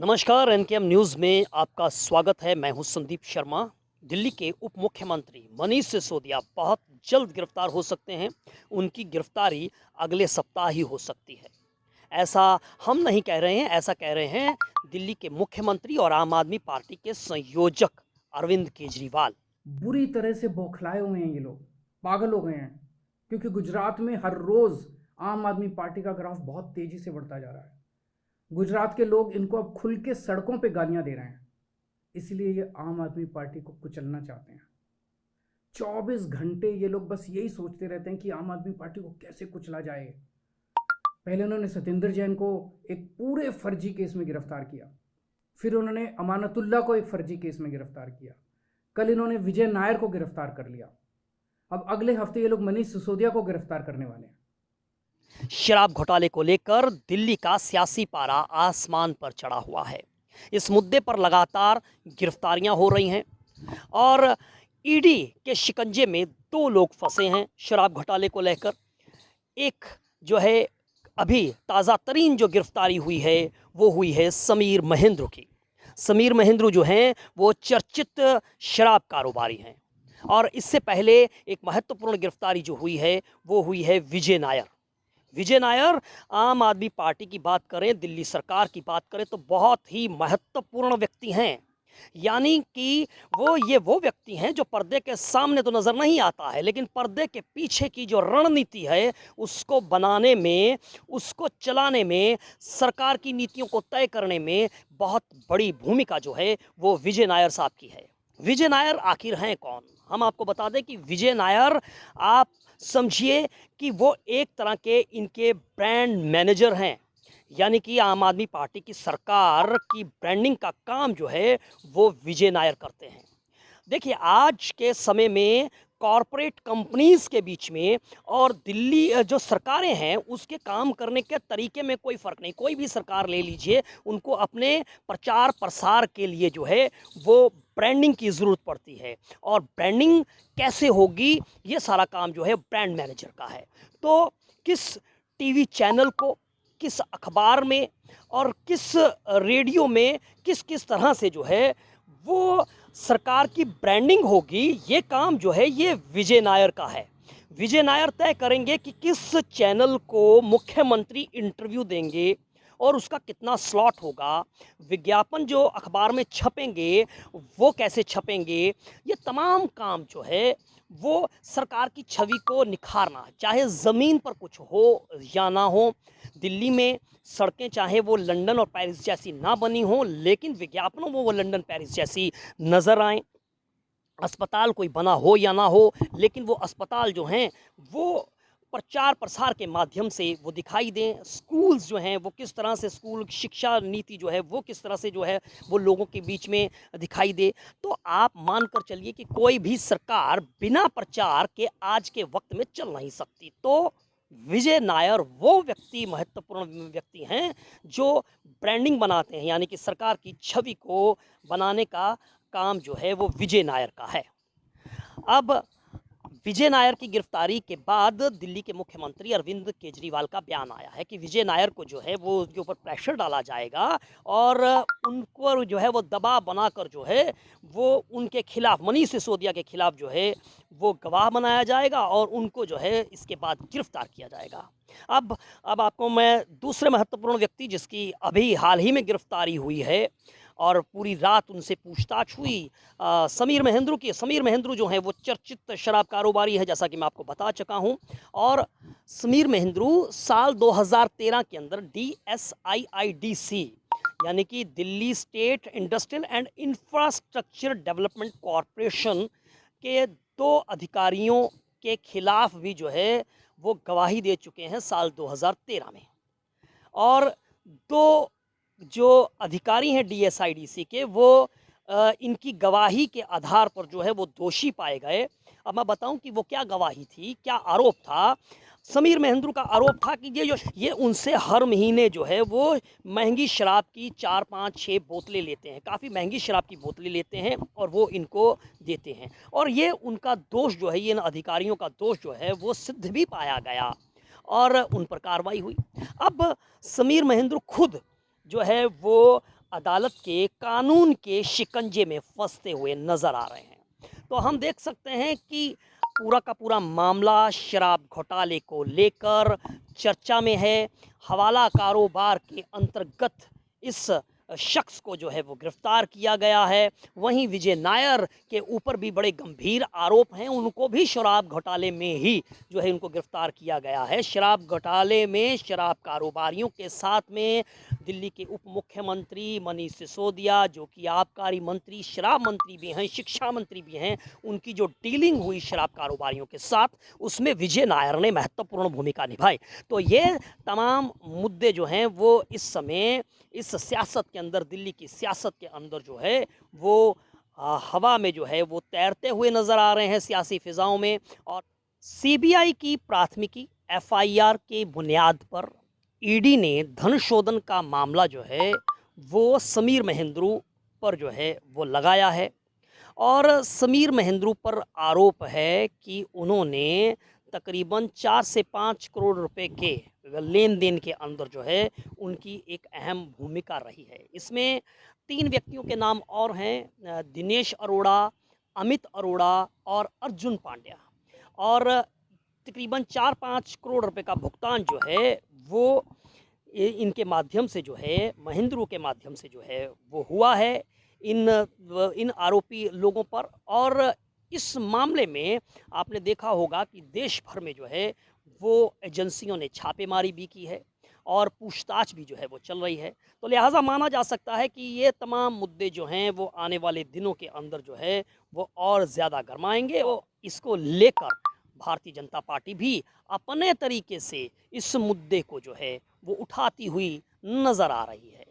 नमस्कार, एनकेएम न्यूज़ में आपका स्वागत है। मैं हूं संदीप शर्मा। दिल्ली के उप मुख्यमंत्री मनीष सिसोदिया बहुत जल्द गिरफ्तार हो सकते हैं। उनकी गिरफ्तारी अगले सप्ताह ही हो सकती है। ऐसा हम नहीं कह रहे हैं, ऐसा कह रहे हैं दिल्ली के मुख्यमंत्री और आम आदमी पार्टी के संयोजक अरविंद केजरीवाल। बुरी तरह से बौखलाए हुए हैं ये लोग, पागल हो गए हैं। क्योंकि गुजरात में हर रोज आम आदमी पार्टी का ग्राफ बहुत तेजी से बढ़ता जा रहा है। गुजरात के लोग इनको अब खुल के सड़कों पे गालियां दे रहे हैं। इसलिए ये आम आदमी पार्टी को कुचलना चाहते हैं। 24 घंटे ये लोग बस यही सोचते रहते हैं कि आम आदमी पार्टी को कैसे कुचला जाए। पहले उन्होंने सत्येंद्र जैन को एक पूरे फर्जी केस में गिरफ्तार किया। फिर उन्होंने अमानतुल्ला को एक फर्जी केस में गिरफ्तार किया। कल इन्होंने विजय नायर को गिरफ्तार कर लिया। अब अगले हफ्ते ये लोग मनीष सिसोदिया को गिरफ्तार करने वाले हैं। शराब घोटाले को लेकर दिल्ली का सियासी पारा आसमान पर चढ़ा हुआ है। इस मुद्दे पर लगातार गिरफ्तारियां हो रही हैं और ईडी के शिकंजे में दो लोग फंसे हैं शराब घोटाले को लेकर। एक जो है अभी ताज़ा तरीन जो गिरफ्तारी हुई है वो हुई है समीर महेंद्र की। समीर महेंद्र जो हैं वो चर्चित शराब कारोबारी हैं और इससे पहले एक महत्वपूर्ण गिरफ्तारी जो हुई है वो हुई है विजय नायर। विजय नायर आम आदमी पार्टी की बात करें, दिल्ली सरकार की बात करें तो बहुत ही महत्वपूर्ण व्यक्ति हैं। यानी कि वो व्यक्ति हैं जो पर्दे के सामने तो नज़र नहीं आता है, लेकिन पर्दे के पीछे की जो रणनीति है उसको बनाने में, उसको चलाने में, सरकार की नीतियों को तय करने में बहुत बड़ी भूमिका जो है वो विजय नायर साहब की है। विजय नायर आखिर हैं कौन? हम आपको बता दें कि विजय नायर, आप समझिए कि वो एक तरह के इनके ब्रांड मैनेजर हैं। यानी कि आम आदमी पार्टी की सरकार की ब्रांडिंग का काम जो है वो विजय नायर करते हैं। देखिए, आज के समय में कॉरपोरेट कंपनीज़ के बीच में और दिल्ली जो सरकारें हैं उसके काम करने के तरीके में कोई फ़र्क नहीं। कोई भी सरकार ले लीजिए, उनको अपने प्रचार प्रसार के लिए जो है वो ब्रांडिंग की ज़रूरत पड़ती है और ब्रांडिंग कैसे होगी ये सारा काम जो है ब्रांड मैनेजर का है। तो किस टीवी चैनल को, किस अखबार में और किस रेडियो में किस किस तरह से जो है वो सरकार की ब्रांडिंग होगी, ये काम जो है ये विजय नायर का है। विजय नायर तय करेंगे कि किस चैनल को मुख्यमंत्री इंटरव्यू देंगे और उसका कितना स्लॉट होगा, विज्ञापन जो अखबार में छपेंगे वो कैसे छपेंगे, ये तमाम काम जो है वो सरकार की छवि को निखारना, चाहे ज़मीन पर कुछ हो या ना हो। दिल्ली में सड़कें चाहे वो लंदन और पेरिस जैसी ना बनी हो, लेकिन विज्ञापनों में वो लंदन पेरिस जैसी नज़र आएँ। अस्पताल कोई बना हो या ना हो, लेकिन वो अस्पताल जो हैं वो प्रचार प्रसार के माध्यम से वो दिखाई दें। स्कूल्स जो हैं वो किस तरह से, स्कूल शिक्षा नीति जो है वो किस तरह से जो है वो लोगों के बीच में दिखाई दे। तो आप मान कर चलिए कि कोई भी सरकार बिना प्रचार के आज के वक्त में चल नहीं सकती। तो विजय नायर वो व्यक्ति, महत्वपूर्ण व्यक्ति हैं जो ब्रांडिंग बनाते हैं, यानी कि सरकार की छवि को बनाने का काम जो है वो विजय नायर का है। अब विजय नायर की गिरफ्तारी के बाद दिल्ली के मुख्यमंत्री अरविंद केजरीवाल का बयान आया है कि विजय नायर को जो है वो उनके ऊपर प्रेशर डाला जाएगा और उनको जो है वो दबाव बनाकर जो है वो उनके खिलाफ, मनीष सिसोदिया के खिलाफ जो है वो गवाह बनाया जाएगा और उनको जो है इसके बाद गिरफ्तार किया जाएगा। अब आपको मैं दूसरे महत्वपूर्ण व्यक्ति जिसकी अभी हाल ही में गिरफ्तारी हुई है और पूरी रात उनसे पूछताछ हुई, समीर महेंद्र की। समीर महेंद्र जो हैं वो चर्चित शराब कारोबारी है, जैसा कि मैं आपको बता चुका हूं। और समीर महेंद्र साल 2013 के अंदर DSIIDC यानी कि Delhi state industrial and infrastructure development corporation के दो अधिकारियों के खिलाफ भी जो है वो गवाही दे चुके हैं साल 2013 में। और दो जो अधिकारी हैं DSIDC के वो इनकी गवाही के आधार पर जो है वो दोषी पाए गए। अब मैं बताऊं कि वो क्या गवाही थी, क्या आरोप था। समीर महेंद्र का आरोप था कि ये उनसे हर महीने जो है वो महंगी शराब की 4, 5, 6 बोतलें लेते हैं, काफ़ी महंगी शराब की बोतलें लेते हैं और वो इनको देते हैं। और ये उनका दोष जो है, ये इन अधिकारियों का दोष जो है वो सिद्ध भी पाया गया और उन पर कार्रवाई हुई। अब समीर महेंद्र खुद जो है वो अदालत के कानून के शिकंजे में फंसते हुए नजर आ रहे हैं। तो हम देख सकते हैं कि पूरा का पूरा मामला शराब घोटाले को लेकर चर्चा में है। हवाला कारोबार के अंतर्गत इस शख्स को जो है वो गिरफ्तार किया गया है। वहीं विजय नायर के ऊपर भी बड़े गंभीर आरोप हैं, उनको भी शराब घोटाले में ही जो है उनको गिरफ्तार किया गया है। शराब घोटाले में शराब कारोबारियों के साथ में दिल्ली के उप मुख्यमंत्री मनीष सिसोदिया, जो कि आबकारी मंत्री, शराब मंत्री भी हैं, शिक्षा मंत्री भी हैं, उनकी जो डीलिंग हुई शराब कारोबारियों के साथ, उसमें विजय नायर ने महत्वपूर्ण भूमिका निभाई। तो ये तमाम मुद्दे जो हैं वो इस समय इस सियासत के अंदर, दिल्ली की सियासत के अंदर जो है वो हवा में जो है वो तैरते हुए नज़र आ रहे हैं सियासी फिजाओं में। और सीबीआई की प्राथमिकी एफआईआर के बुनियाद पर ईडी ने धन शोधन का मामला जो है वो समीर महेंद्रू पर जो है वो लगाया है। और समीर महेंद्रू पर आरोप है कि उन्होंने तकरीबन 4 से 5 करोड़ रुपए के लेन देन के अंदर जो है उनकी एक अहम भूमिका रही है। इसमें 3 व्यक्तियों के नाम और हैं, दिनेश अरोड़ा, अमित अरोड़ा और अर्जुन पांड्या। और तकरीबन 4-5 करोड़ रुपए का भुगतान जो है वो इनके माध्यम से जो है, महेंद्रू के माध्यम से जो है वो हुआ है इन आरोपी लोगों पर। और इस मामले में आपने देखा होगा कि देश भर में जो है वो एजेंसियों ने छापेमारी भी की है और पूछताछ भी जो है वो चल रही है। तो लिहाजा माना जा सकता है कि ये तमाम मुद्दे जो हैं वो आने वाले दिनों के अंदर जो है वो और ज़्यादा गरमाएंगे। और इसको लेकर भारतीय जनता पार्टी भी अपने तरीके से इस मुद्दे को जो है वो उठाती हुई नज़र आ रही है।